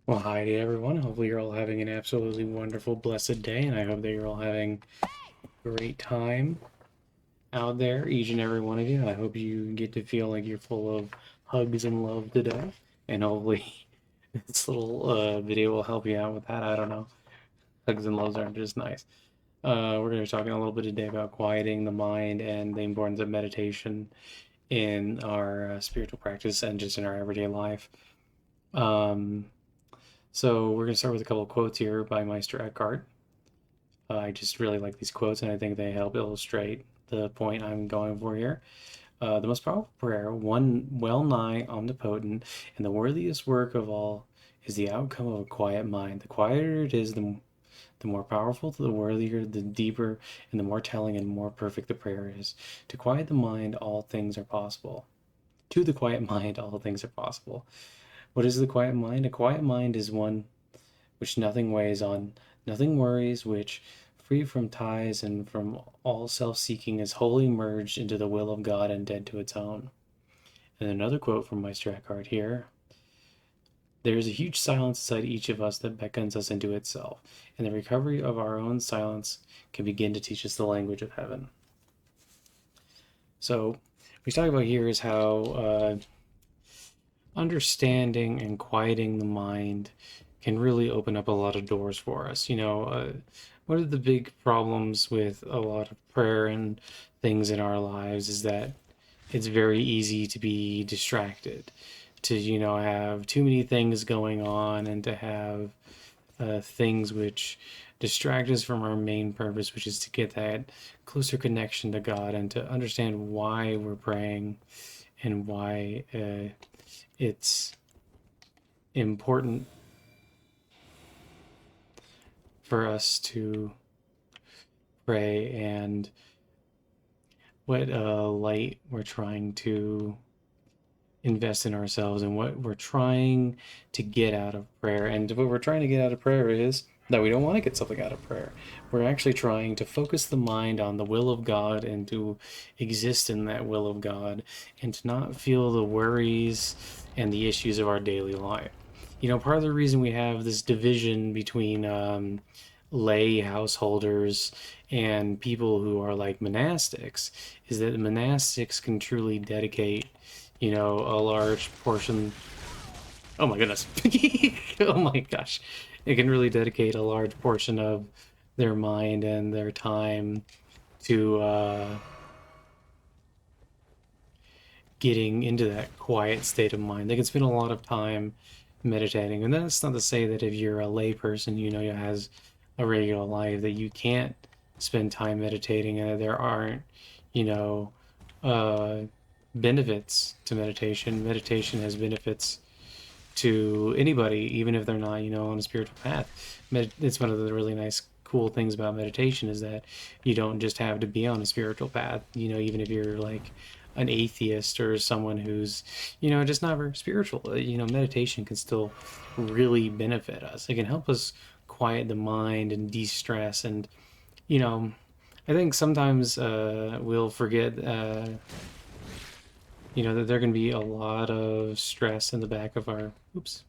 Well, hi to everyone. Hopefully, you're all having an absolutely wonderful, blessed day, and I hope that you're all having a great time out there, each and every one of you. I hope you get to feel like you're full of hugs and love today, and hopefully, this little video will help you out with that. I don't know. Hugs and loves aren't just nice. We're going to be talking a little bit today about quieting the mind and the importance of meditation in our spiritual practice and just in our everyday life. Um, So we're going to start with a couple of quotes here by Meister Eckhart. I just really like these quotes, and I think they help illustrate the point I'm going for here. The most powerful prayer, one well nigh omnipotent, and the worthiest work of all, is the outcome of a quiet mind. The quieter it is, the more powerful, the worthier, the deeper, and the more telling and more perfect the prayer is. To quiet the mind, all things are possible. To the quiet mind, all things are possible. What is the quiet mind? A quiet mind is one which nothing weighs on, nothing worries, which, free from ties and from all self-seeking, is wholly merged into the will of God and dead to its own. And another quote from Meister Eckhart here: there is a huge silence inside each of us that beckons us into itself, and the recovery of our own silence can begin to teach us the language of heaven. So, what we talk about here is how understanding and quieting the mind can really open up a lot of doors for us. One of the big problems with a lot of prayer and things in our lives is that it's very easy to be distracted, to, have too many things going on, and to have things which distract us from our main purpose, which is to get that closer connection to God and to understand why we're praying and why it's important for us to pray and what light we're trying to invest in ourselves and what we're trying to get out of prayer. And what we're trying to get out of prayer is that we don't want to get something out of prayer. We're actually trying to focus the mind on the will of God and to exist in that will of God and to not feel the worries and the issues of our daily life. Part of the reason we have this division between lay householders and people who are like monastics is that the monastics can truly dedicate, a large portion. Oh my goodness. Oh my gosh. It can really dedicate a large portion of their mind and their time to getting into that quiet state of mind. They can spend a lot of time meditating. And that's not to say that if you're a layperson, who has a regular life, that you can't spend time meditating and there aren't, you know, uh, benefits to meditation. Meditation has benefits to anybody, even if they're not, on a spiritual path. It's one of the really nice, cool things about meditation is that you don't just have to be on a spiritual path. Even if you're like an atheist or someone who's, just not very spiritual, meditation can still really benefit us. It can help us quiet the mind and de-stress. And, you know, I think sometimes we'll forget that there can be a lot of stress in the back of our oops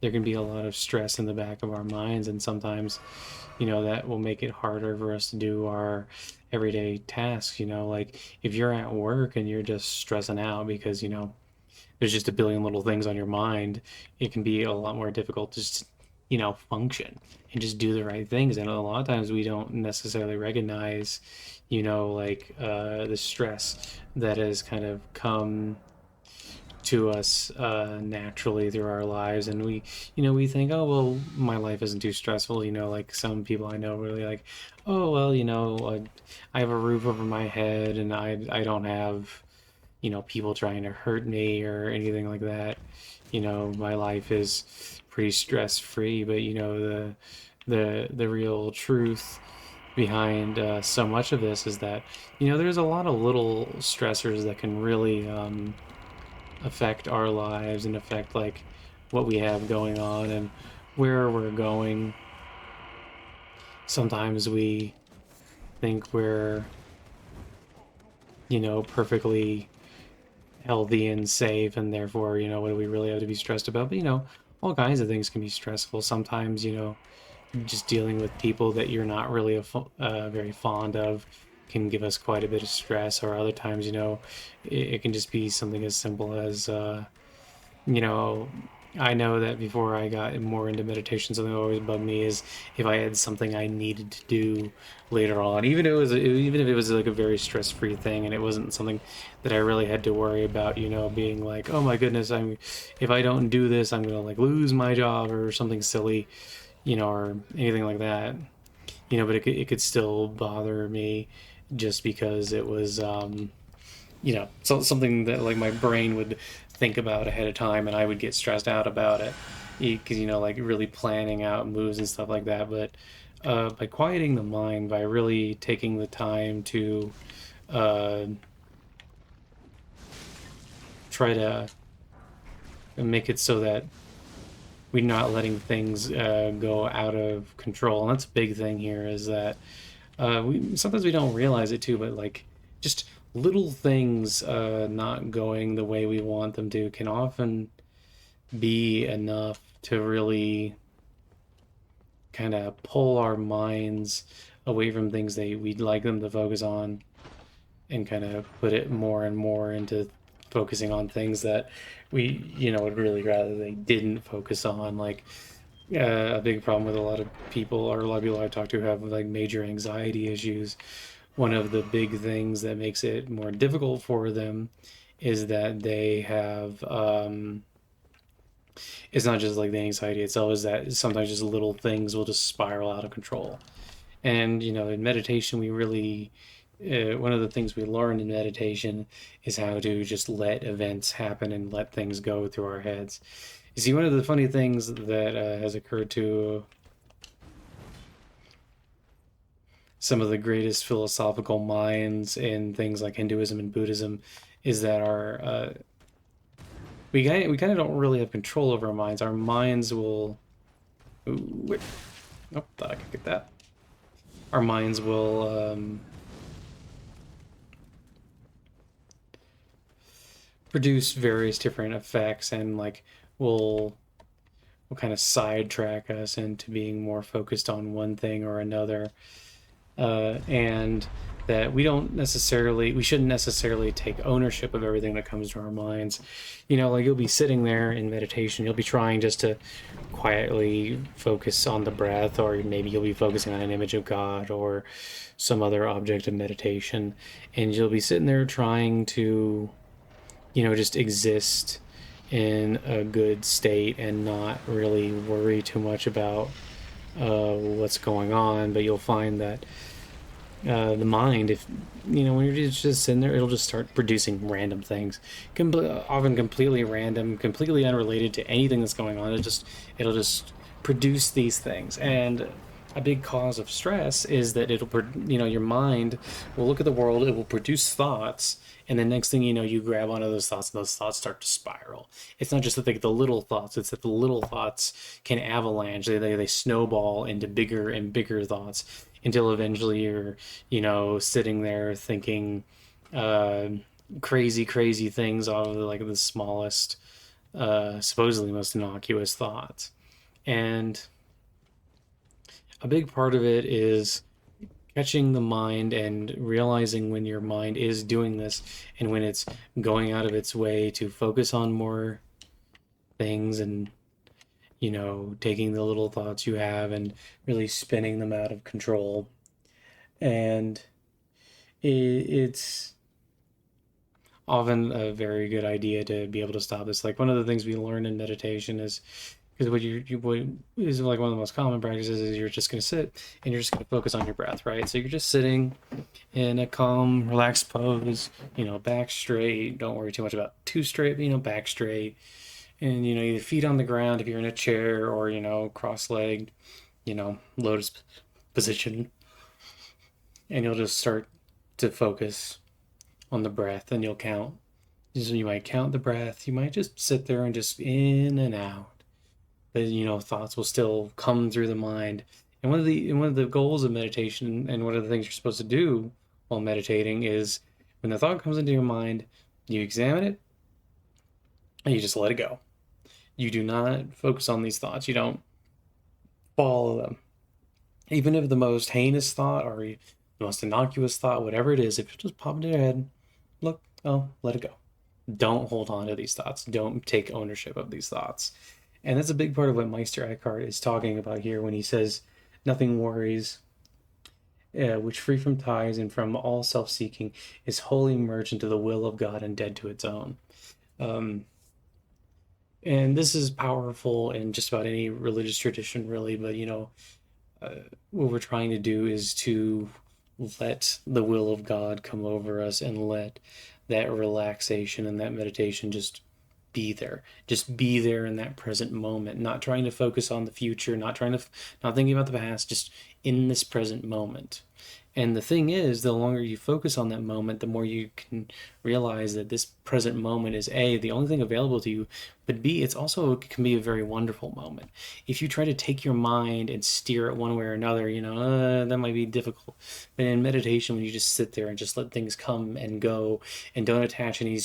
there can be a lot of stress in the back of our minds, and sometimes that will make it harder for us to do our everyday tasks. Like if you're at work and you're just stressing out because there's just a billion little things on your mind, it can be a lot more difficult to just function and just do the right things. And a lot of times we don't necessarily recognize like the stress that has kind of come to us naturally through our lives, and we think, oh well, my life isn't too stressful. Like some people I know really like, oh well, I have a roof over my head and I don't have people trying to hurt me or anything like that. My life is pretty stress free. But the real truth behind so much of this is that there's a lot of little stressors that can really affect our lives and affect like what we have going on and where we're going. Sometimes we think we're perfectly healthy and safe, and therefore what do we really have to be stressed about? But all kinds of things can be stressful. Sometimes, just dealing with people that you're not really very fond of can give us quite a bit of stress. Or other times, it can just be something as simple as, you know, I know that before I got more into meditation, something that always bugged me is if I had something I needed to do later on, even if it was like a very stress-free thing, and it wasn't something that I really had to worry about, being like, oh my goodness, if I don't do this, I'm gonna like lose my job or something silly, or anything like that, but it could still bother me just because it was, so something that like my brain would think about ahead of time, and I would get stressed out about it because like really planning out moves and stuff like that. But by quieting the mind, by really taking the time to uh, try to make it so that we're not letting things go out of control, and that's a big thing here. Is that we sometimes we don't realize it too, but like just little things not going the way we want them to can often be enough to really kind of pull our minds away from things that we'd like them to focus on, and kind of put it more and more into focusing on things that we would really rather they didn't focus on. Like a big problem with a lot of people, or a lot of people I've talked to, have like major anxiety issues. One of the big things that makes it more difficult for them is that they have it's not just like the anxiety itself, is that sometimes just little things will just spiral out of control. And in meditation, we really one of the things we learned in meditation is how to just let events happen and let things go through our heads. You see, one of the funny things that has occurred to some of the greatest philosophical minds in things like Hinduism and Buddhism is that we kind of don't really have control over our minds. Our minds will. Ooh, wait. Nope, thought I could get that. Our minds will produce various different effects, and like will kind of sidetrack us into being more focused on one thing or another, and that we shouldn't necessarily take ownership of everything that comes to our minds. Like you'll be sitting there in meditation, you'll be trying just to quietly focus on the breath, or maybe you'll be focusing on an image of God or some other object of meditation, and you'll be sitting there trying to just exist in a good state and not really worry too much about what's going on. But you'll find that the mind, if when you're just sitting there, it'll just start producing random things, often completely random, completely unrelated to anything that's going on. It'll just produce these things. And a big cause of stress is that your mind will look at the world, it will produce thoughts, and the next thing you know, you grab onto those thoughts, and those thoughts start to spiral. It's not just that the little thoughts; it's that the little thoughts can avalanche. They snowball into bigger and bigger thoughts until eventually you're sitting there thinking uh, crazy things out of like the smallest, supposedly most innocuous thoughts. And a big part of it is catching the mind and realizing when your mind is doing this, and when it's going out of its way to focus on more things, and taking the little thoughts you have and really spinning them out of control. And it's often a very good idea to be able to stop this. Like one of the things we learn in meditation is, because what is like one of the most common practices, is you're just going to sit and you're just going to focus on your breath, right? So you're just sitting in a calm, relaxed pose, back straight. Don't worry too much about too straight, but back straight. And your feet on the ground if you're in a chair, or cross-legged, lotus position. And you'll just start to focus on the breath, and you'll count. So you might count the breath. You might just sit there and just in and out. But thoughts will still come through the mind. And one of the goals of meditation, and one of the things you're supposed to do while meditating, is when the thought comes into your mind, you examine it and you just let it go. You do not focus on these thoughts. You don't follow them. Even if the most heinous thought or the most innocuous thought, whatever it is, if it just pops into your head, look, oh, let it go. Don't hold on to these thoughts. Don't take ownership of these thoughts. And that's a big part of what Meister Eckhart is talking about here when he says, nothing worries, which free from ties and from all self-seeking is wholly merged into the will of God and dead to its own. And this is powerful in just about any religious tradition, really. But what we're trying to do is to let the will of God come over us and let that relaxation and that meditation just be there. Just be there in that present moment, not trying to focus on the future, not thinking about the past, just in this present moment. And the thing is, the longer you focus on that moment, the more you can realize that this present moment is A, the only thing available to you, but B, it can be a very wonderful moment. If you try to take your mind and steer it one way or another, that might be difficult. But in meditation, when you just sit there and just let things come and go and don't attach any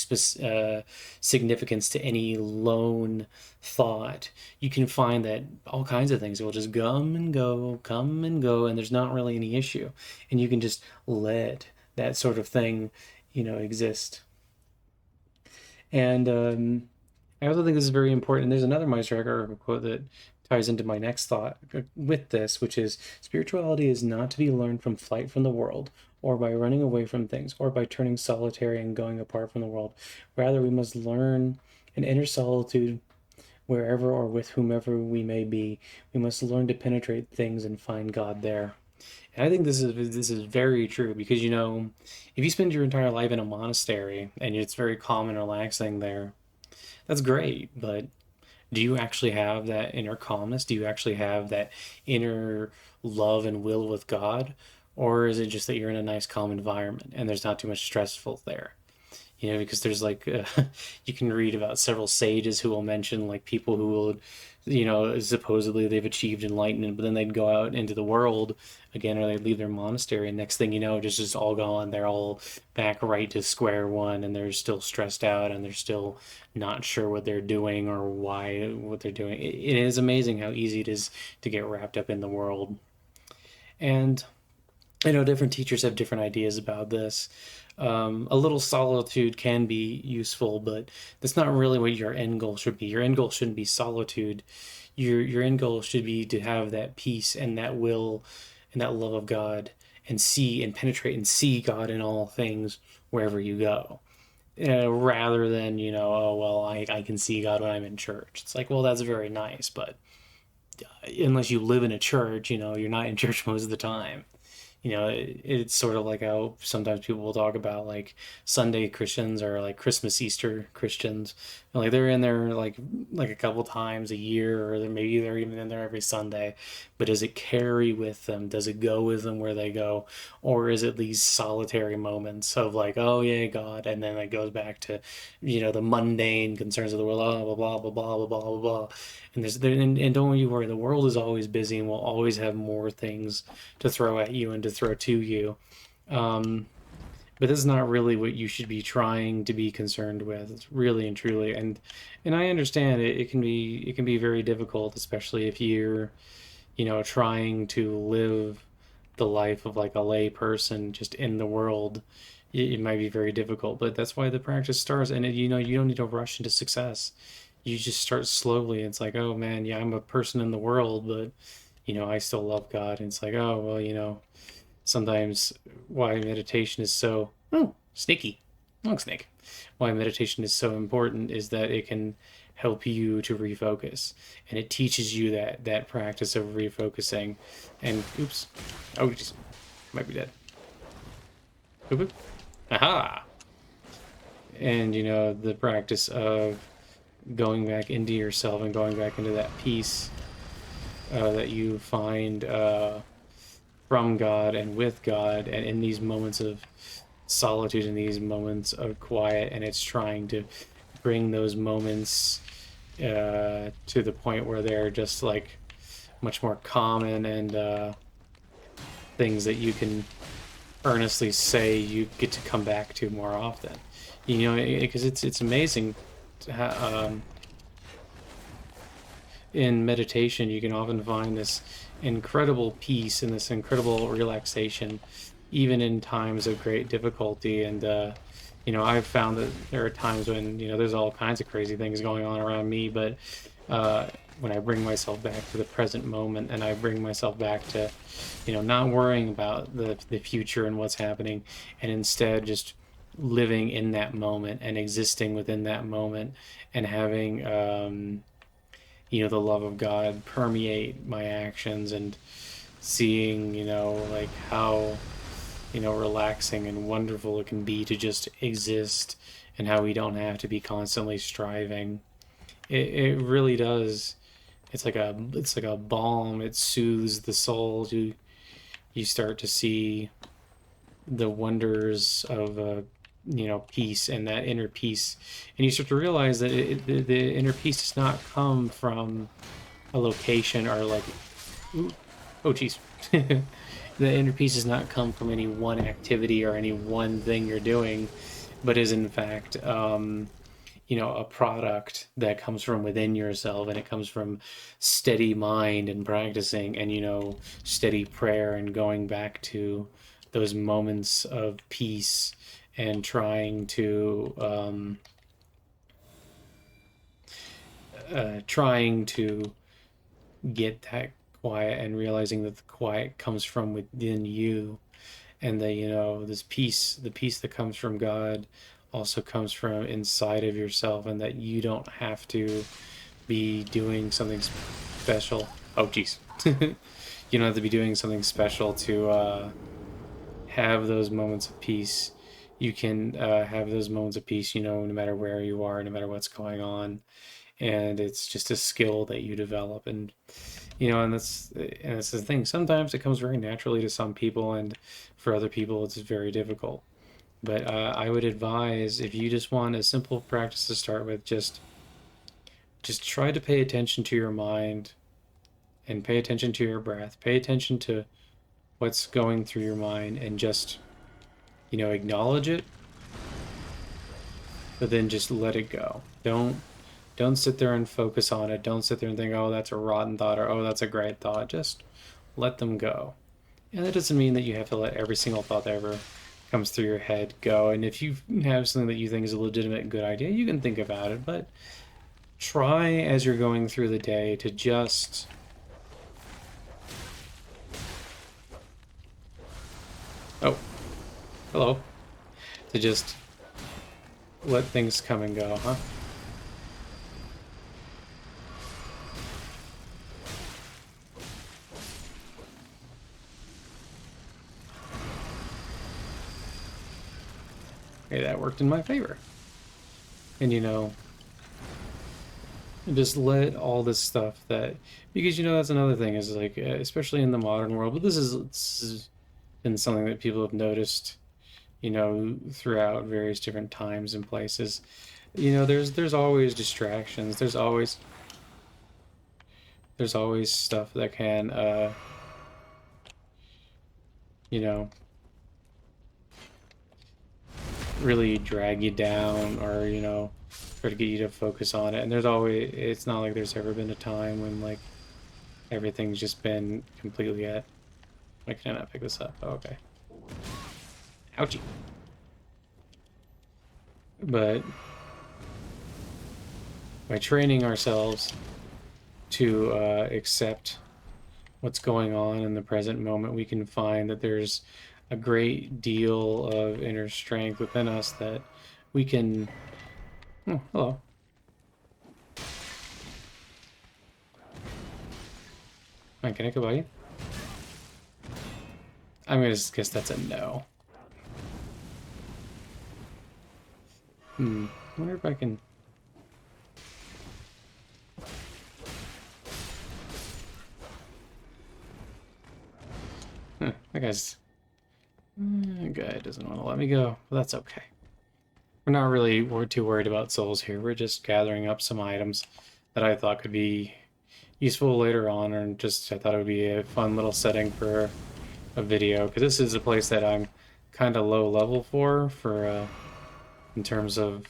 significance to any lone thought, you can find that all kinds of things will just come and go, and there's not really any issue. And you can just let that sort of thing, exist. And I also think this is very important. There's another Meister Eckhart quote that ties into my next thought with this, which is, spirituality is not to be learned from flight from the world, or by running away from things, or by turning solitary and going apart from the world. Rather, we must learn an inner solitude wherever or with whomever we may be. We must learn to penetrate things and find God there. And I think this is very true, because if you spend your entire life in a monastery and it's very calm and relaxing there, that's great, but do you actually have that inner calmness? Do you actually have that inner love and will with God? Or is it just that you're in a nice calm environment and there's not too much stressful there? Because there's you can read about several sages who will mention people who will, supposedly they've achieved enlightenment, but then they'd go out into the world again, or they'd leave their monastery, and next thing you know, just all gone. They're all back right to square one, and they're still stressed out, and they're still not sure what they're doing or what they're doing. It is amazing how easy it is to get wrapped up in the world. And I know different teachers have different ideas about this. A little solitude can be useful, but that's not really what your end goal should be. Your end goal shouldn't be solitude. Your end goal should be to have that peace and that will and that love of God, and see and penetrate and see God in all things wherever you go. Rather than, oh, well, I can see God when I'm in church. It's like, well, that's very nice, but unless you live in a church, you're not in church most of the time. It's sort of like how sometimes people will talk about Sunday Christians or Christmas, Easter Christians. They're in there like a couple times a year, or maybe they're even in there every Sunday. But does it carry with them? Does it go with them where they go? Or is it these solitary moments of oh yeah, God, and then it goes back to, the mundane concerns of the world, blah, blah, blah, blah, blah, blah, blah, blah. And don't you worry, the world is always busy and will always have more things to throw at you and to throw to you. But this is not really what you should be trying to be concerned with. It's really and truly, and I understand it can be very difficult, especially if you're, trying to live the life of a lay person just in the world. It might be very difficult, but that's why the practice starts. And you don't need to rush into success. You just start slowly. It's oh man, yeah, I'm a person in the world, but I still love God. And it's oh well, sometimes why meditation is so sneaky, long snake. Why meditation is so important is that it can help you to refocus, and it teaches you that practice of refocusing. And oops, oh, just might be dead. Oop, aha. And the practice of going back into yourself and going back into that peace that you find from God and with God, and in these moments of solitude and these moments of quiet, and it's trying to bring those moments to the point where they're just much more common and things that you can earnestly say you get to come back to more often. Because it's amazing in meditation, you can often find this incredible peace and this incredible relaxation, even in times of great difficulty. And, I've found that there are times when, there's all kinds of crazy things going on around me, but uh, when I bring myself back to the present moment and I bring myself back to, not worrying about the future and what's happening, and instead just living in that moment and existing within that moment and having the love of God permeate my actions, and seeing, like how, relaxing and wonderful it can be to just exist, and how we don't have to be constantly striving. It really does. It's like a balm. It soothes the soul. You start to see the wonders of peace, and that inner peace, and you start to realize that the inner peace does not come from a location, or like, ooh, oh geez, the inner peace does not come from any one activity or any one thing you're doing, but is in fact a product that comes from within yourself, and it comes from steady mind and practicing, and steady prayer, and going back to those moments of peace, and trying to get that quiet, and realizing that the quiet comes from within you, and that this peace, the peace that comes from God, also comes from inside of yourself, and that you don't have to be doing something special. Oh geez. You don't have to be doing something special to have those moments of peace. You can have those moments of peace, no matter where you are, no matter what's going on, and it's just a skill that you develop. And that's the thing. Sometimes it comes very naturally to some people, and for other people, it's very difficult. But I would advise, if you just want a simple practice to start with, just try to pay attention to your mind, and pay attention to your breath. Pay attention to what's going through your mind, and just acknowledge it, but then just let it go. Don't sit there and focus on it. Don't sit there and think, oh, that's a rotten thought, or oh, that's a great thought. Just let them go. And that doesn't mean that you have to let every single thought that ever comes through your head go. And if you have something that you think is a legitimate good idea, you can think about it. But try, as you're going through the day, to just hello. To just let things come and go, huh? Okay, that worked in my favor. And just let all this stuff because that's another thing, is like, especially in the modern world, but this has been something that people have noticed, throughout various different times and places. There's always distractions. There's always stuff that can you know really drag you down, or try to get you to focus on it. And it's not like there's ever been a time when like everything's just been completely at. Why can I not pick this up? Oh, okay. Ouchie. But by training ourselves to accept what's going on in the present moment, we can find that there's a great deal of inner strength within us that we can. Oh, hello. Fine, can I go by you? I'm gonna guess that's a no. I wonder if I can. That guy doesn't want to let me go. Well, that's okay. We're not really too worried about souls here. We're just gathering up some items that I thought could be useful later on, or just I thought it would be a fun little setting for a video, because this is a place that I'm kind of low level for in terms of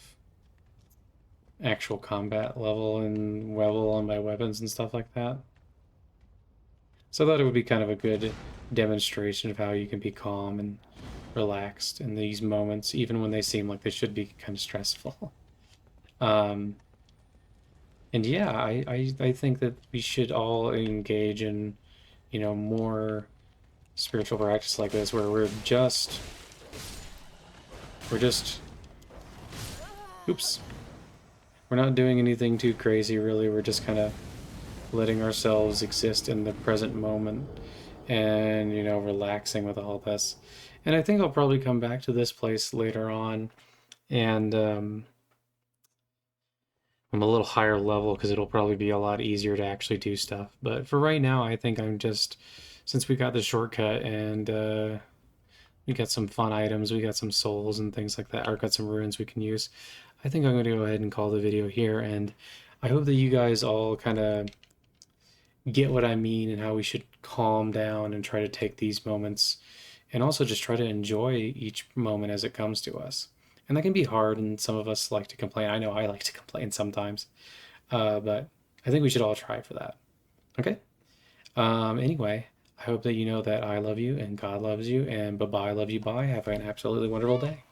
actual combat level and level on my weapons and stuff like that. So I thought it would be kind of a good demonstration of how you can be calm and relaxed in these moments, even when they seem like they should be kind of stressful. Um, and yeah, I think that we should all engage in, more spiritual practice like this, where we're just, oops, we're not doing anything too crazy, really. We're just kind of letting ourselves exist in the present moment and, relaxing with all this. And I think I'll probably come back to this place later on and I'm a little higher level because it'll probably be a lot easier to actually do stuff. But for right now, I think I'm just, since we got the shortcut and we got some fun items, we got some souls and things like that, or got some runes we can use, I think I'm going to go ahead and call the video here. And I hope that you guys all kind of get what I mean and how we should calm down and try to take these moments and also just try to enjoy each moment as it comes to us. And that can be hard, and some of us like to complain. I know I like to complain sometimes, but I think we should all try for that. Okay? Anyway, I hope that you know that I love you and God loves you, and bye bye, love you, bye. Have an absolutely wonderful day.